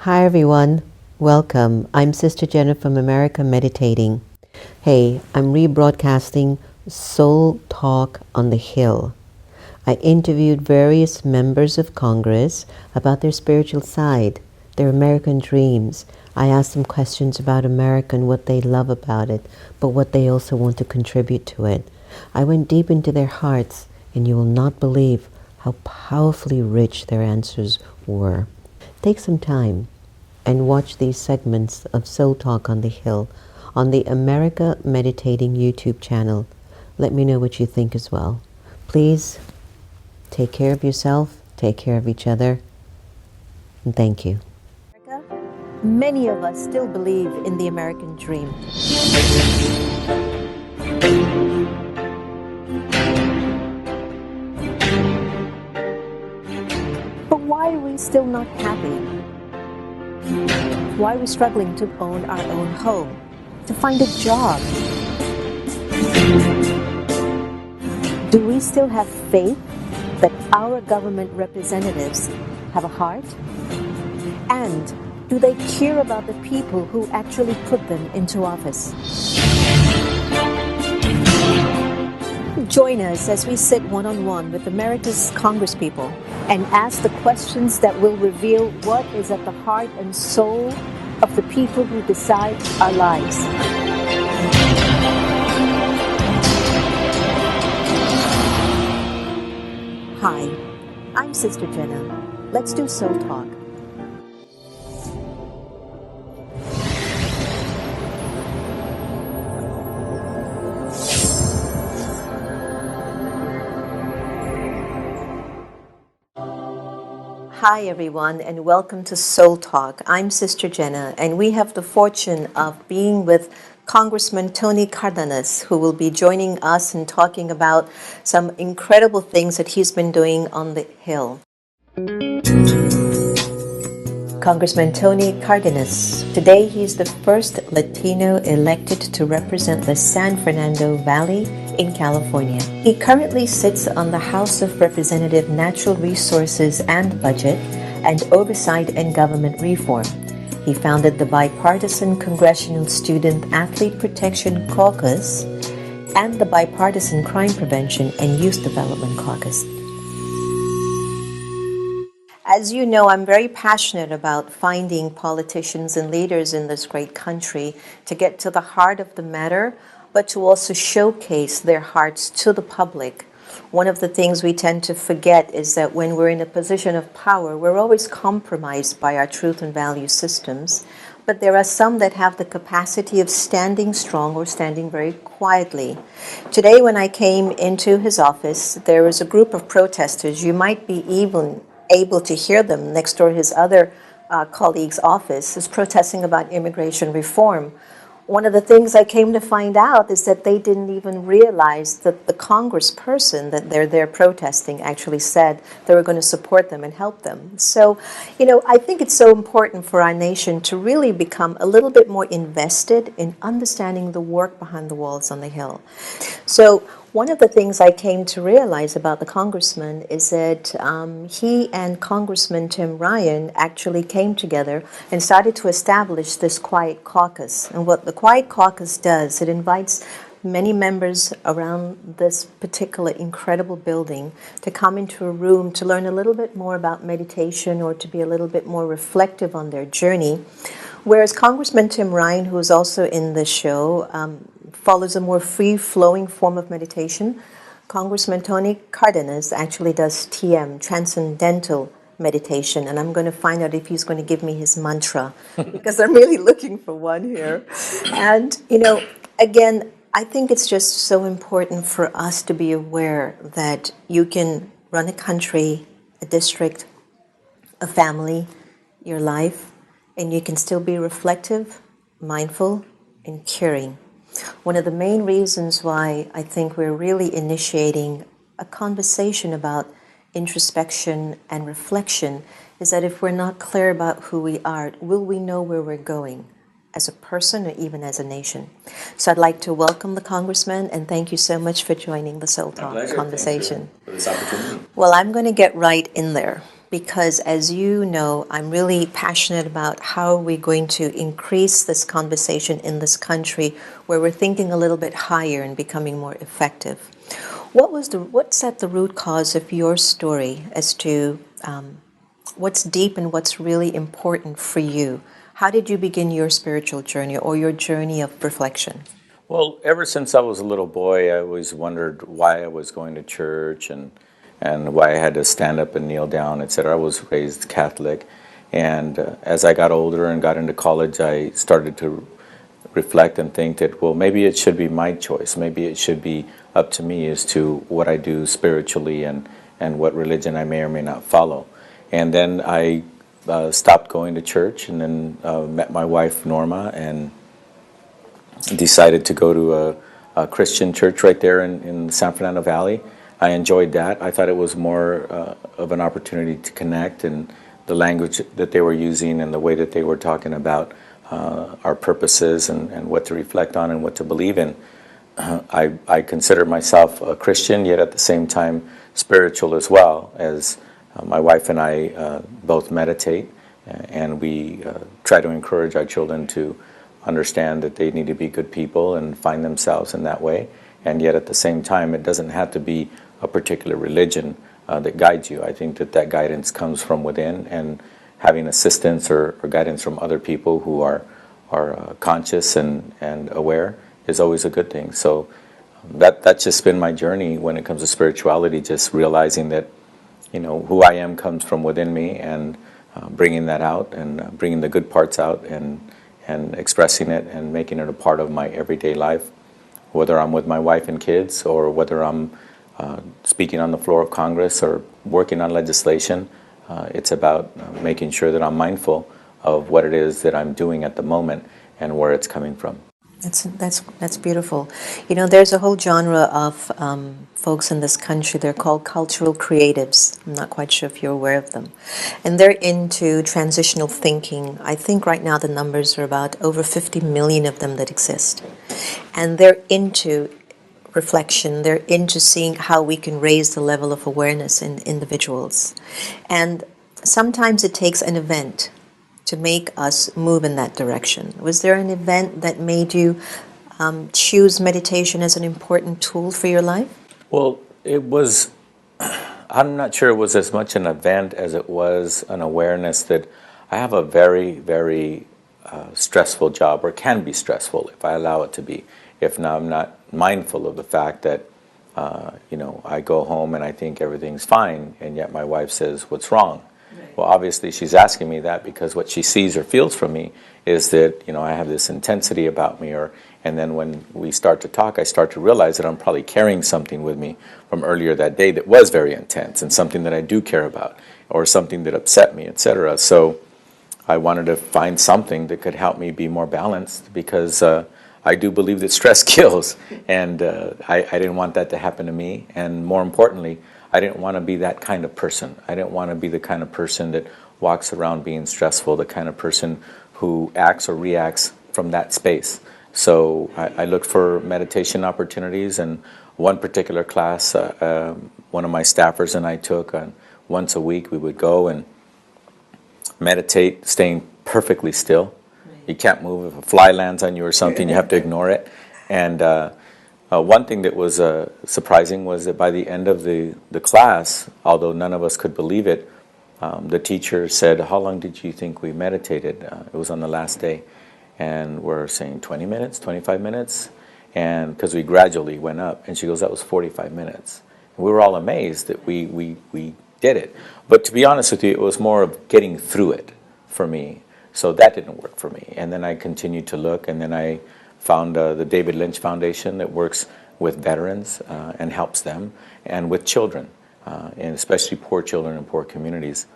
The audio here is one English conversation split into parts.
Hi everyone, welcome. I'm Sister Jenna from America Meditating. Hey, I'm rebroadcasting Soul Talk on the Hill. I interviewed various members of Congress about their spiritual side, their American dreams. I asked them questions about America and what they love about it, but what they also want to contribute to it. I went deep into their hearts, and you will not believe how powerfully rich their answers were. Take some time and watch these segments of Soul Talk on the Hill on the America Meditating YouTube channel. Let me know what you think as well. Please take care of yourself, take care of each other, and thank you. Many of us still believe in the American dream. But why are we still not happy? Why are we struggling to own our own home, to find a job? Do we still have faith that our government representatives have a heart? And do they care about the people who actually put them into office? Join us as we sit one-on-one with America's congresspeople and ask the questions that will reveal what is at the heart and soul of the people who decide our lives. Hi, I'm Sister Jenna. Let's do Soul Talk. Hi everyone, and welcome to Soul Talk. I'm Sister Jenna, and we have the fortune of being with Congressman Tony Cárdenas, who will be joining us and talking about some incredible things that he's been doing on the Hill. Congressman Tony Cárdenas. Today he's the first Latino elected to represent the San Fernando Valley in California. He currently sits on the House of Representative Natural Resources and Budget and Oversight and Government Reform. He founded the bipartisan Congressional Student Athlete Protection Caucus and the bipartisan Crime Prevention and Youth Development Caucus. As you know, I'm very passionate about finding politicians and leaders in this great country to get to the heart of the matter, but to also showcase their hearts to the public. One of the things we tend to forget is that when we're in a position of power, we're always compromised by our truth and value systems. But there are some that have the capacity of standing strong or standing very quietly. Today, when I came into his office, there was a group of protesters. You might be even able to hear them next door. His other colleague's office is protesting about immigration reform. One of the things I came to find out is that they didn't even realize that the congressperson that they're there protesting actually said they were going to support them and help them. So, I think it's so important for our nation to really become a little bit more invested in understanding the work behind the walls on the Hill. So, one of the things I came to realize about the congressman is that he and Congressman Tim Ryan actually came together and started to establish this Quiet Caucus. And what the Quiet Caucus does, it invites many members around this particular incredible building to come into a room to learn a little bit more about meditation or to be a little bit more reflective on their journey. Whereas Congressman Tim Ryan, who is also in the show, follows a more free-flowing form of meditation. Congressman Tony Cárdenas actually does TM, Transcendental Meditation, and I'm going to find out if he's going to give me his mantra, because I'm really looking for one here. And, again, I think it's just so important for us to be aware that you can run a country, a district, a family, your life, and you can still be reflective, mindful, and caring. One of the main reasons why I think we're really initiating a conversation about introspection and reflection is that if we're not clear about who we are, will we know where we're going as a person or even as a nation? So I'd like to welcome the Congressman and thank you so much for joining the Soul Talk conversation. Thanks for this opportunity. Well, I'm going to get right in there because, as you know, I'm really passionate about how we're going to increase this conversation in this country where we're thinking a little bit higher and becoming more effective. What set the root cause of your story as to what's deep and what's really important for you? How did you begin your spiritual journey or your journey of reflection? Well, ever since I was a little boy, I always wondered why I was going to church and why I had to stand up and kneel down, etc. I was raised Catholic, and as I got older and got into college, I started to reflect and think that, well, maybe it should be my choice. Maybe it should be up to me as to what I do spiritually and what religion I may or may not follow. And then I stopped going to church, and then met my wife, Norma, and decided to go to a Christian church right there in the San Fernando Valley. I enjoyed that. I thought it was more of an opportunity to connect, and the language that they were using and the way that they were talking about our purposes and what to reflect on and what to believe in. I consider myself a Christian, yet at the same time spiritual as well, as my wife and I both meditate, and we try to encourage our children to understand that they need to be good people and find themselves in that way. And yet at the same time, it doesn't have to be a particular religion that guides you. I think that guidance comes from within, and having assistance or guidance from other people who are conscious and aware is always a good thing. So that's just been my journey when it comes to spirituality, just realizing that, who I am comes from within me, and bringing that out and bringing the good parts out and expressing it and making it a part of my everyday life, whether I'm with my wife and kids or whether I'm speaking on the floor of Congress or working on legislation. It's about making sure that I'm mindful of what it is that I'm doing at the moment and where it's coming from. That's beautiful. There's a whole genre of folks in this country. They're called cultural creatives. I'm not quite sure if you're aware of them. And they're into transitional thinking. I think right now the numbers are about over 50 million of them that exist. And they're into reflection. They're into seeing how we can raise the level of awareness in individuals. And sometimes it takes an event to make us move in that direction. Was there an event that made you choose meditation as an important tool for your life? Well, it was, I'm not sure it was as much an event as it was an awareness that I have a very, very stressful job, or can be stressful if I allow it to be. If not, I'm not mindful of the fact that, I go home and I think everything's fine, and yet my wife says, "What's wrong?" Well, obviously she's asking me that because what she sees or feels from me is that, I have this intensity about me, and then when we start to talk, I start to realize that I'm probably carrying something with me from earlier that day that was very intense and something that I do care about, or something that upset me, etc. So I wanted to find something that could help me be more balanced, because I do believe that stress kills, and I didn't want that to happen to me. And more importantly, I didn't want to be that kind of person. I didn't want to be the kind of person that walks around being stressful, the kind of person who acts or reacts from that space. So I looked for meditation opportunities, and one particular class, one of my staffers and I took, once a week we would go and meditate, staying perfectly still. You can't move. If a fly lands on you or something, you have to ignore it. And one thing that was surprising was that by the end of the class, although none of us could believe it, the teacher said, "How long did you think we meditated?" It was on the last day. And we're saying 20 minutes, 25 minutes, and because we gradually went up. And she goes, "That was 45 minutes. And we were all amazed that we did it. But to be honest with you, it was more of getting through it for me. So that didn't work for me. And then I continued to look, and then I found the David Lynch Foundation that works with veterans and helps them, and with children, and especially poor children in poor communities.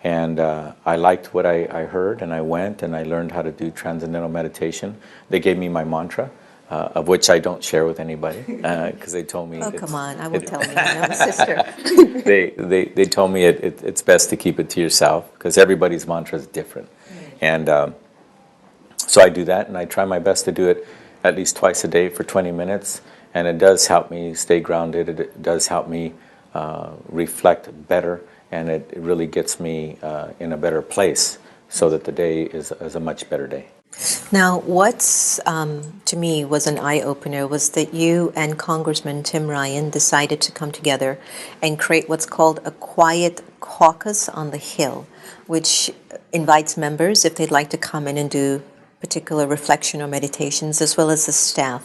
And I liked what I heard, and I went and I learned how to do transcendental meditation. They gave me my mantra, of which I don't share with anybody, because they told me... Oh, come on, I will tell you, I'm a sister. They told me it's best to keep it to yourself, because everybody's mantra is different. And so I do that, and I try my best to do it at least twice a day for 20 minutes, and it does help me stay grounded. It does help me reflect better and it really gets me in a better place so that the day is a much better day. Now, what's to me was an eye-opener was that you and Congressman Tim Ryan decided to come together and create what's called a quiet caucus on the Hill, which invites members if they'd like to come in and do particular reflection or meditations, as well as the staff.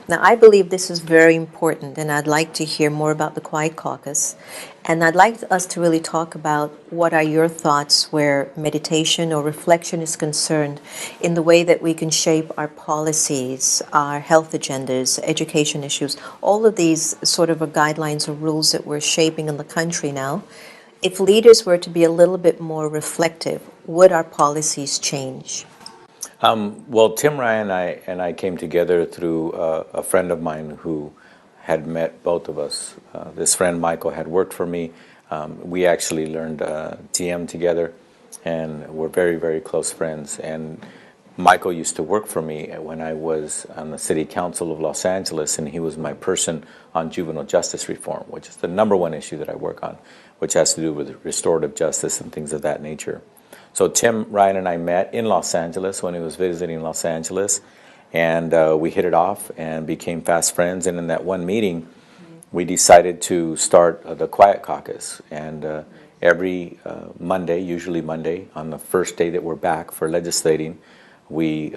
Now, I believe this is very important, and I'd like to hear more about the Quiet Caucus. And I'd like us to really talk about what are your thoughts where meditation or reflection is concerned in the way that we can shape our policies, our health agendas, education issues, all of these sort of guidelines or rules that we're shaping in the country now. If leaders were to be a little bit more reflective, would our policies change? Well, Tim Ryan and I came together through a friend of mine who had met both of us. This friend, Michael, had worked for me. We actually learned TM together, and we're very, very close friends. And Michael used to work for me when I was on the City Council of Los Angeles, and he was my person on juvenile justice reform, which is the #1 issue that I work on, which has to do with restorative justice and things of that nature. So Tim Ryan and I met in Los Angeles when he was visiting Los Angeles, and we hit it off and became fast friends. And in that one meeting, we decided to start the Quiet Caucus. And every Monday, usually Monday, on the first day that we're back for legislating, we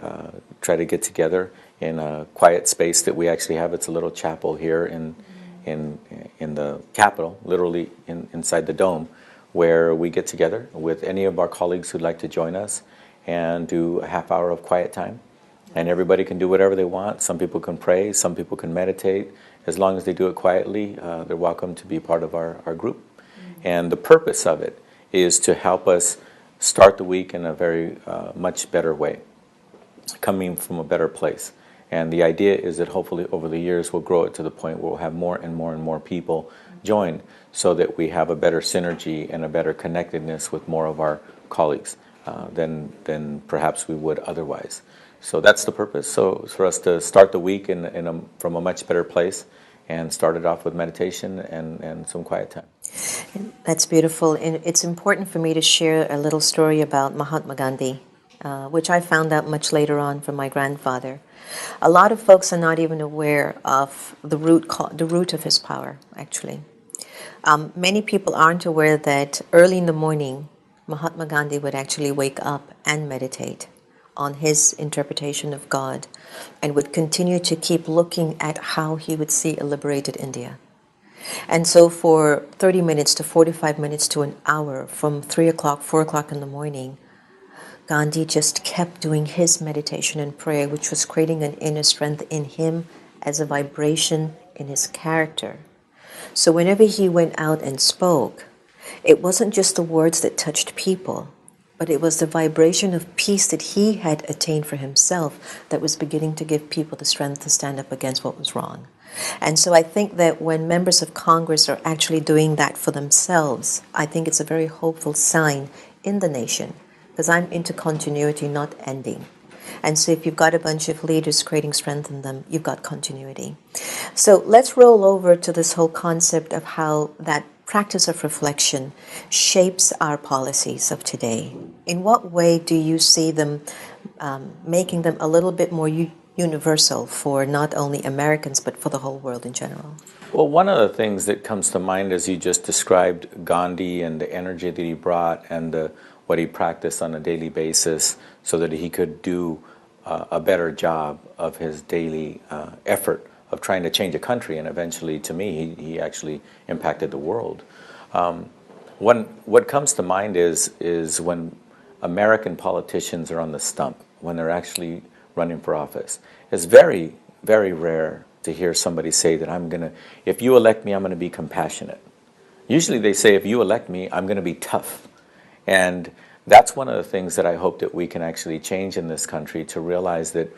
try to get together in a quiet space that we actually have. It's a little chapel here in the Capitol, literally inside the dome, where we get together with any of our colleagues who'd like to join us and do a half hour of quiet time. And everybody can do whatever they want. Some people can pray, some people can meditate. As long as they do it quietly, they're welcome to be part of our group. And the purpose of it is to help us start the week in a very much better way, coming from a better place. And the idea is that hopefully over the years we'll grow it to the point where we'll have more and more and more people join, so that we have a better synergy and a better connectedness with more of our colleagues than perhaps we would otherwise. So that's the purpose. So it's for us to start the week from a much better place, and start it off with meditation and some quiet time. That's beautiful. And it's important for me to share a little story about Mahatma Gandhi, which I found out much later on from my grandfather. A lot of folks are not even aware of the root of his power, actually. Many people aren't aware that early in the morning, Mahatma Gandhi would actually wake up and meditate on his interpretation of God, and would continue to keep looking at how he would see a liberated India. And so for 30 minutes to 45 minutes to an hour, from 3 o'clock, 4 o'clock in the morning, Gandhi just kept doing his meditation and prayer, which was creating an inner strength in him as a vibration in his character. So whenever he went out and spoke, it wasn't just the words that touched people, but it was the vibration of peace that he had attained for himself that was beginning to give people the strength to stand up against what was wrong. And so I think that when members of Congress are actually doing that for themselves, I think it's a very hopeful sign in the nation, because I'm into continuity, not ending. And so if you've got a bunch of leaders creating strength in them, you've got continuity. So let's roll over to this whole concept of how that practice of reflection shapes our policies of today. In what way do you see them making them a little bit more universal for not only Americans, but for the whole world in general? Well, one of the things that comes to mind as you just described Gandhi and the energy that he brought and what he practiced on a daily basis so that he could do a better job of his daily effort of trying to change a country, and eventually, to me, he actually impacted the world. What comes to mind is when American politicians are on the stump, when they're actually running for office. It's very, very rare to hear somebody say that if you elect me, I'm going to be compassionate. Usually they say, if you elect me, I'm going to be tough. And that's one of the things that I hope that we can actually change in this country, to realize that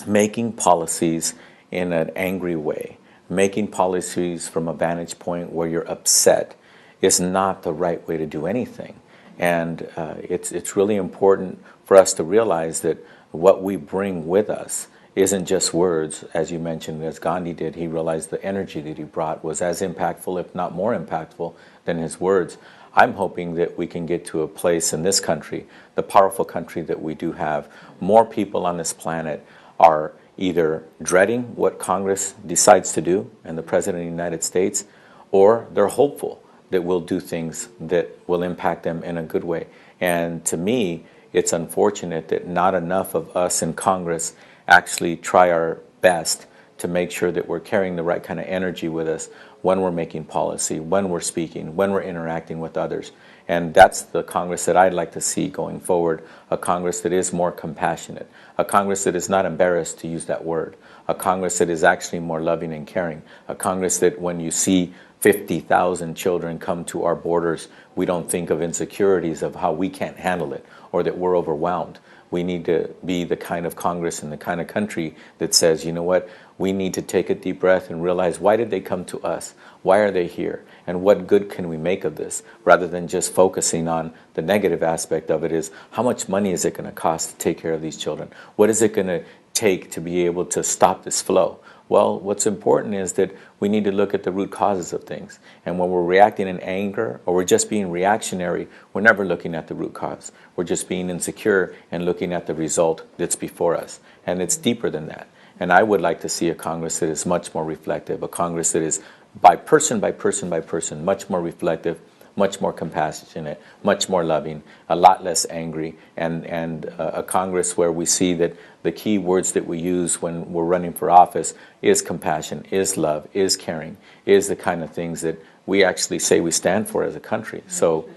making policies in an angry way, making policies from a vantage point where you're upset, is not the right way to do anything. And it's really important for us to realize that what we bring with us isn't just words, as you mentioned, as Gandhi did. He realized the energy that he brought was as impactful, if not more impactful, than his words. I'm hoping that we can get to a place in this country, the powerful country that we do have. More people on this planet are either dreading what Congress decides to do and the President of the United States, or they're hopeful that we'll do things that will impact them in a good way. And to me, it's unfortunate that not enough of us in Congress actually try our best to make sure that we're carrying the right kind of energy with us when we're making policy, when we're speaking, when we're interacting with others. And that's the Congress that I'd like to see going forward, a Congress that is more compassionate, a Congress that is not embarrassed to use that word, a Congress that is actually more loving and caring, a Congress that when you see 50,000 children come to our borders, we don't think of insecurities of how we can't handle it or that we're overwhelmed. We need to be the kind of Congress and the kind of country that says, you know what, we need to take a deep breath and realize, why did they come to us? Why are they here? And what good can we make of this? Rather than just focusing on the negative aspect of it is, how much money is it going to cost to take care of these children? What is it going to take to be able to stop this flow? Well, what's important is that we need to look at the root causes of things. And when we're reacting in anger or we're just being reactionary, we're never looking at the root cause. We're just being insecure and looking at the result that's before us. And it's deeper than that. And I would like to see a Congress that is much more reflective, a Congress that is by person, much more reflective, much more compassionate, much more loving, a lot less angry, and a Congress where we see that the key words that we use when we're running for office is compassion, is love, is caring, is the kind of things that we actually say we stand for as a country. So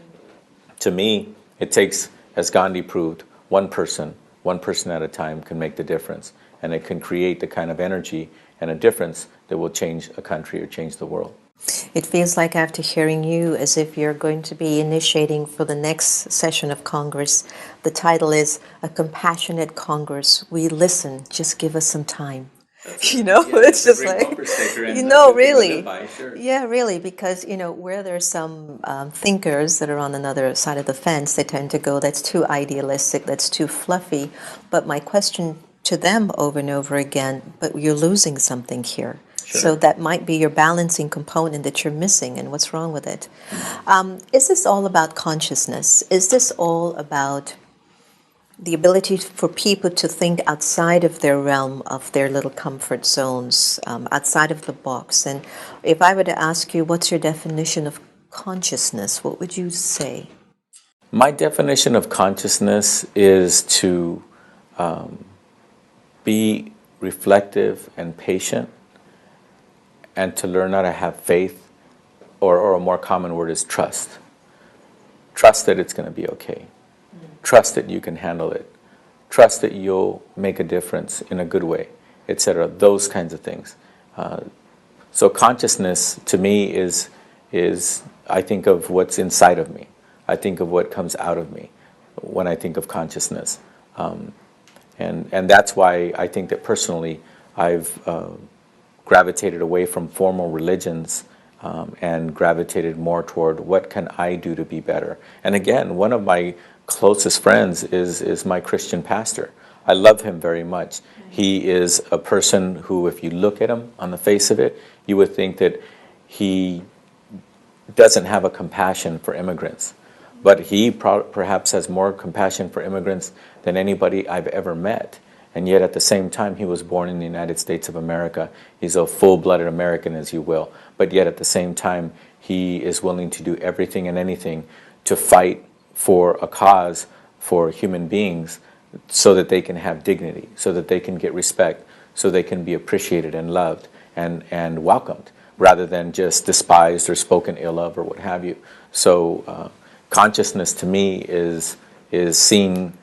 to me, it takes, as Gandhi proved, one person at a time can make the difference. And it can create the kind of energy and a difference that will change a country or change the world. It feels like, after hearing you, as if you're going to be initiating for the next session of Congress. The title is A Compassionate Congress. We listen, just give us some time. It's just like, really. Sure. Yeah, really, because, where there's some thinkers that are on another side of the fence, they tend to go, that's too idealistic, that's too fluffy. But my question to them over and over again, but you're losing something here. Sure. So that might be your balancing component that you're missing, and what's wrong with it? Is this all about consciousness? Is this all about the ability for people to think outside of their realm, of their little comfort zones, outside of the box? And if I were to ask you, what's your definition of consciousness, what would you say? My definition of consciousness is to be reflective and patient, and to learn how to have faith, or a more common word is trust. Trust that it's going to be okay. Trust that you can handle it. Trust that you'll make a difference in a good way, etc. Those kinds of things. So consciousness to me is I think of what's inside of me. I think of what comes out of me when I think of consciousness. And that's why I think that personally I've gravitated away from formal religions and gravitated more toward what can I do to be better. And again, one of my closest friends is my Christian pastor. I love him very much. He is a person who, if you look at him on the face of it, you would think that he doesn't have a compassion for immigrants. But he perhaps has more compassion for immigrants than anybody I've ever met. And yet at the same time, he was born in the United States of America. He's a full-blooded American, as you will. But yet at the same time, he is willing to do everything and anything to fight for a cause for human beings so that they can have dignity, so that they can get respect, so they can be appreciated and loved and welcomed, rather than just despised or spoken ill of or what have you. So consciousness to me is seeing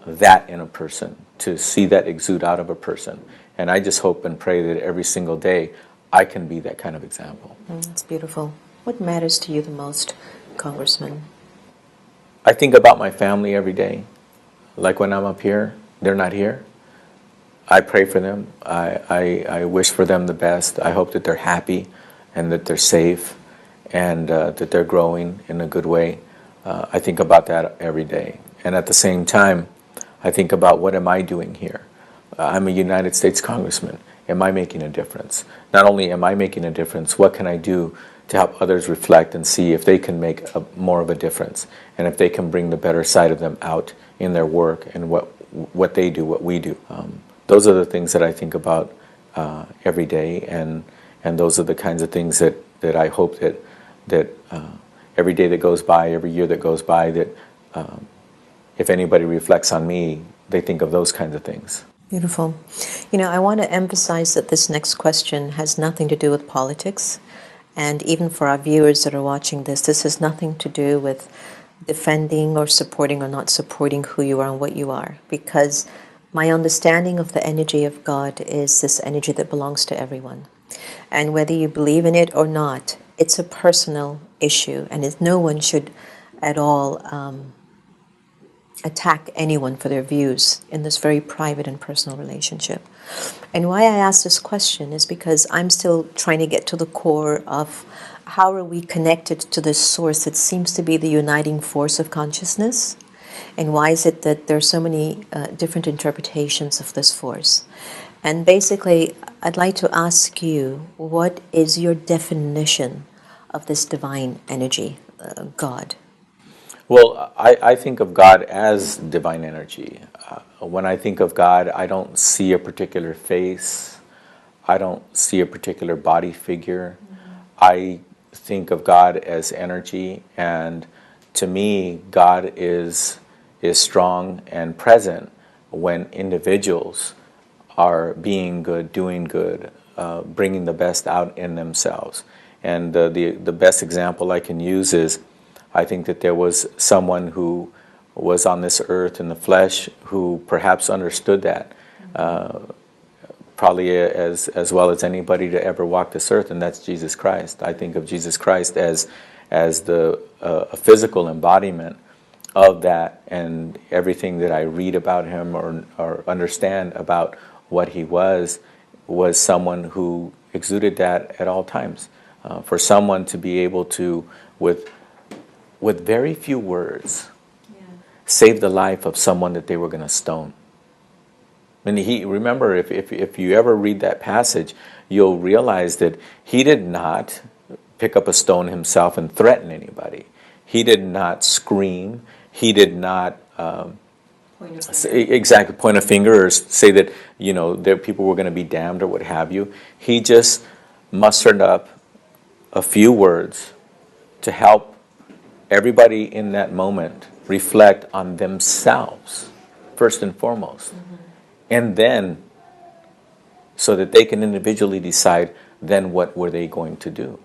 that in a person, to see that exude out of a person. And I just hope and pray that every single day I can be that kind of example. That's beautiful. What matters to you the most, Congressman? I think about my family every day. Like when I'm up here, they're not here. I pray for them. I wish for them the best. I hope that they're happy and that they're safe and that they're growing in a good way. I think about that every day. And at the same time, I think about, what am I doing here? I'm a United States Congressman, am I making a difference? Not only am I making a difference, what can I do to help others reflect and see if they can make more of a difference, and if they can bring the better side of them out in their work and what they do, what we do. Those are the things that I think about every day, and those are the kinds of things that I hope that every day that goes by, every year that goes by, that if anybody reflects on me, they think of those kinds of things. Beautiful. You know, I want to emphasize that this next question has nothing to do with politics. And even for our viewers that are watching this has nothing to do with defending or supporting or not supporting who you are and what you are. Because my understanding of the energy of God is this energy that belongs to everyone. And whether you believe in it or not, it's a personal issue. And no one should at all attack anyone for their views in this very private and personal relationship. And why I ask this question is because I'm still trying to get to the core of how are we connected to this source that seems to be the uniting force of consciousness, and why is it that there are so many different interpretations of this force. And basically, I'd like to ask you, what is your definition of this divine energy, God? Well, I think of God as divine energy. When I think of God, I don't see a particular face. I don't see a particular body figure. I think of God as energy, and to me, God is strong and present when individuals are being good, doing good, bringing the best out in themselves. And the best example I can use is, I think that there was someone who was on this earth in the flesh who perhaps understood that probably as well as anybody to ever walk this earth, and that's Jesus Christ. I think of Jesus Christ as the a physical embodiment of that, and everything that I read about him or understand about what he was someone who exuded that at all times. For someone to be able to, with very few words, save the life of someone that they were going to stone. And remember, if you ever read that passage, you'll realize that he did not pick up a stone himself and threaten anybody. He did not scream. He did not point a finger or say that that people were going to be damned or what have you. He just mustered up a few words to help everybody in that moment reflect on themselves first and foremost, and then so that they can individually decide then what were they going to do.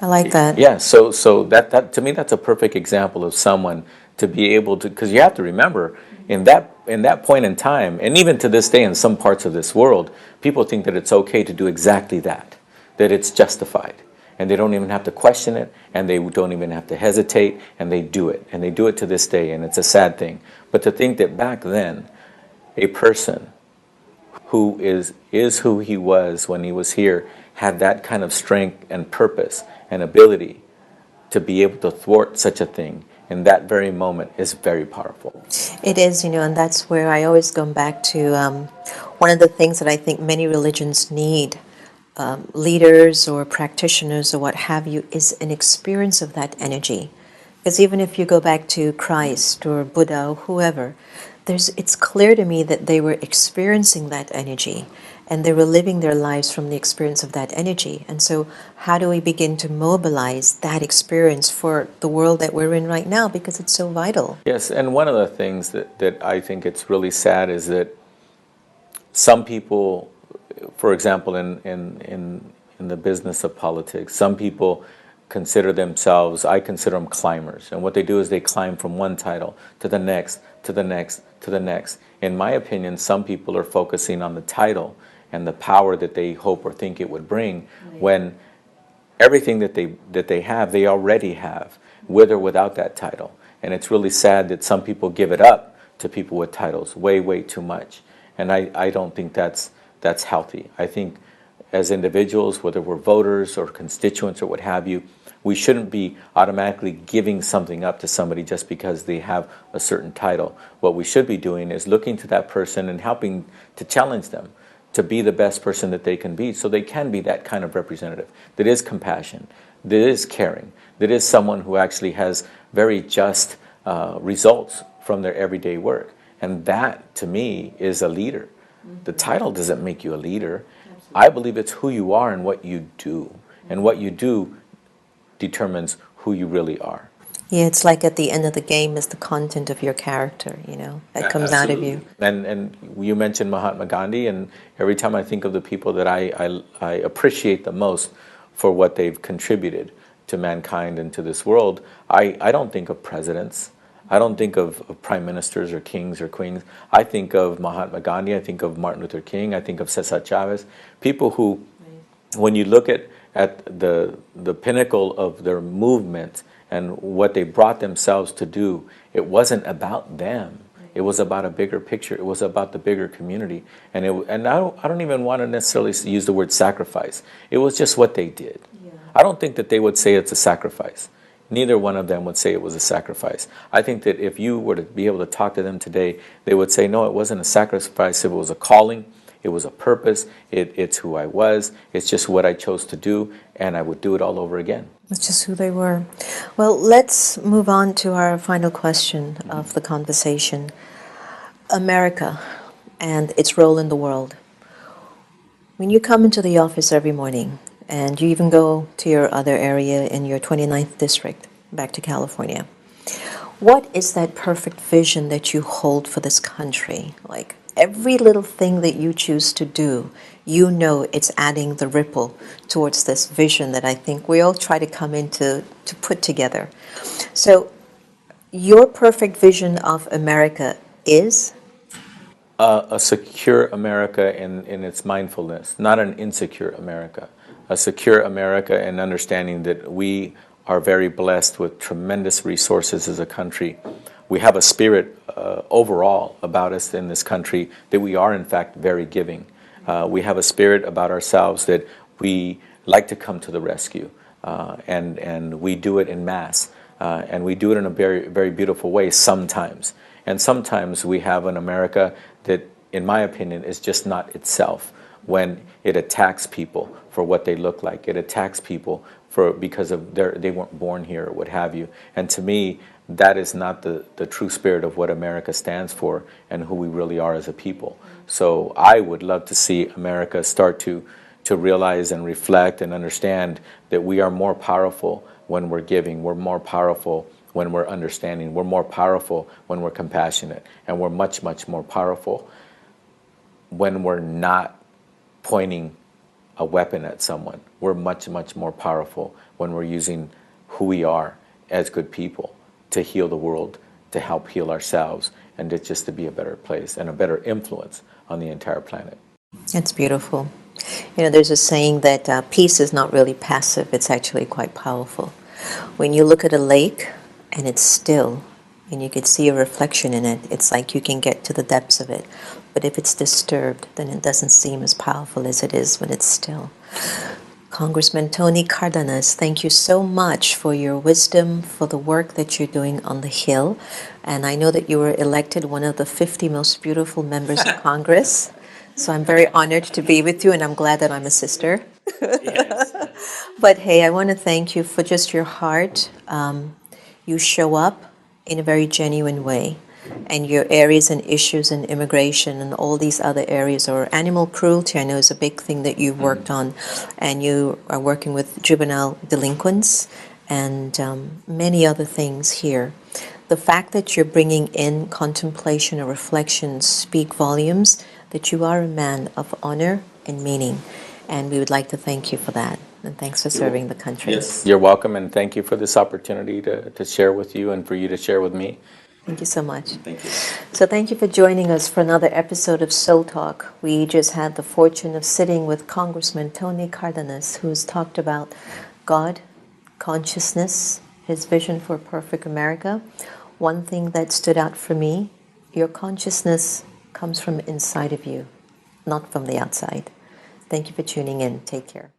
I like that. Yeah, so that to me, that's a perfect example of someone to be able to, because you have to remember in that point in time, and even to this day in some parts of this world, people think that it's okay to do exactly that it's justified. And they don't even have to question it, and they don't even have to hesitate, and they do it. And they do it to this day, and it's a sad thing. But to think that back then, a person who is who he was when he was here had that kind of strength and purpose and ability to be able to thwart such a thing in that very moment is very powerful. It is, and that's where I always come back to one of the things that I think many religions need. Leaders or practitioners or what have you, is an experience of that energy. Because even if you go back to Christ or Buddha or whoever, it's clear to me that they were experiencing that energy and they were living their lives from the experience of that energy. And so how do we begin to mobilize that experience for the world that we're in right now, because it's so vital? Yes, and one of the things that I think it's really sad is that some people, for example, in the business of politics, some people consider themselves, I consider them climbers. And what they do is they climb from one title to the next, to the next, to the next. In my opinion, some people are focusing on the title and the power that they hope or think it would bring, when everything that they have, they already have, with or without that title. And it's really sad that some people give it up to people with titles way, way too much. And I don't think that's healthy. I think as individuals, whether we're voters or constituents or what have you, we shouldn't be automatically giving something up to somebody just because they have a certain title. What we should be doing is looking to that person and helping to challenge them to be the best person that they can be, so they can be that kind of representative that is compassionate, that is caring, that is someone who actually has very just results from their everyday work. And that, to me, is a leader. The title doesn't make you a leader. I believe it's who you are and what you do. And what you do determines who you really are. Yeah, it's like at the end of the game is the content of your character, that comes out of you. And you mentioned Mahatma Gandhi, and every time I think of the people that I appreciate the most for what they've contributed to mankind and to this world, I don't think of presidents. I don't think of prime ministers or kings or queens. I think of Mahatma Gandhi. I think of Martin Luther King. I think of Cesar Chavez. People who, when you look at the pinnacle of their movement and what they brought themselves to do, it wasn't about them. It was about a bigger picture. It was about the bigger community. And I don't even want to necessarily use the word sacrifice. It was just what they did. Yeah. I don't think that they would say it's a sacrifice. Neither one of them would say it was a sacrifice. I think that if you were to be able to talk to them today, they would say, no, it wasn't a sacrifice. It was a calling. It was a purpose. It's who I was. It's just what I chose to do, and I would do it all over again. That's just who they were. Well, let's move on to our final question of the conversation. America and its role in the world. When you come into the office every morning, and you even go to your other area in your 29th district, back to California, what is that perfect vision that you hold for this country? Like every little thing that you choose to do, it's adding the ripple towards this vision that I think we all try to come into to put together. So your perfect vision of America is? A secure America in its mindfulness, not an insecure America. A secure America and understanding that we are very blessed with tremendous resources as a country. We have a spirit overall about us in this country that we are in fact very giving. We have a spirit about ourselves that we like to come to the rescue, and we do it in mass, and we do it in a very, very beautiful way sometimes. And sometimes we have an America that, in my opinion, is just not itself when it attacks people for what they look like. It attacks people because of they weren't born here or what have you. And to me, that is not the true spirit of what America stands for and who we really are as a people. So I would love to see America start to realize and reflect and understand that we are more powerful when we're giving. We're more powerful when we're understanding. We're more powerful when we're compassionate. And we're much, much more powerful when we're not pointing a weapon at someone. We're much, much more powerful when we're using who we are as good people to heal the world, to help heal ourselves, and just to be a better place and a better influence on the entire planet. That's beautiful. There's a saying that peace is not really passive, it's actually quite powerful. When you look at a lake and it's still, and you can see a reflection in it, it's like you can get to the depths of it. But if it's disturbed, then it doesn't seem as powerful as it is when it's still. Congressman Tony Cárdenas, thank you so much for your wisdom, for the work that you're doing on the Hill. And I know that you were elected one of the 50 most beautiful members of Congress. So I'm very honored to be with you, and I'm glad that I'm a sister. Yes. But hey, I want to thank you for just your heart. You show up in a very genuine way. And your areas and issues in immigration and all these other areas, or animal cruelty, I know is a big thing that you've worked on. And you are working with juvenile delinquents and many other things here. The fact that you're bringing in contemplation or reflection speak volumes that you are a man of honor and meaning. And we would like to thank you for that. And thanks for serving the country. Yes, you're welcome, and thank you for this opportunity to share with you and for you to share with me. Thank you so much. Thank you. So thank you for joining us for another episode of Soul Talk. We just had the fortune of sitting with Congressman Tony Cárdenas, who's talked about God, consciousness, his vision for a perfect America. One thing that stood out for me, your consciousness comes from inside of you, not from the outside. Thank you for tuning in. Take care.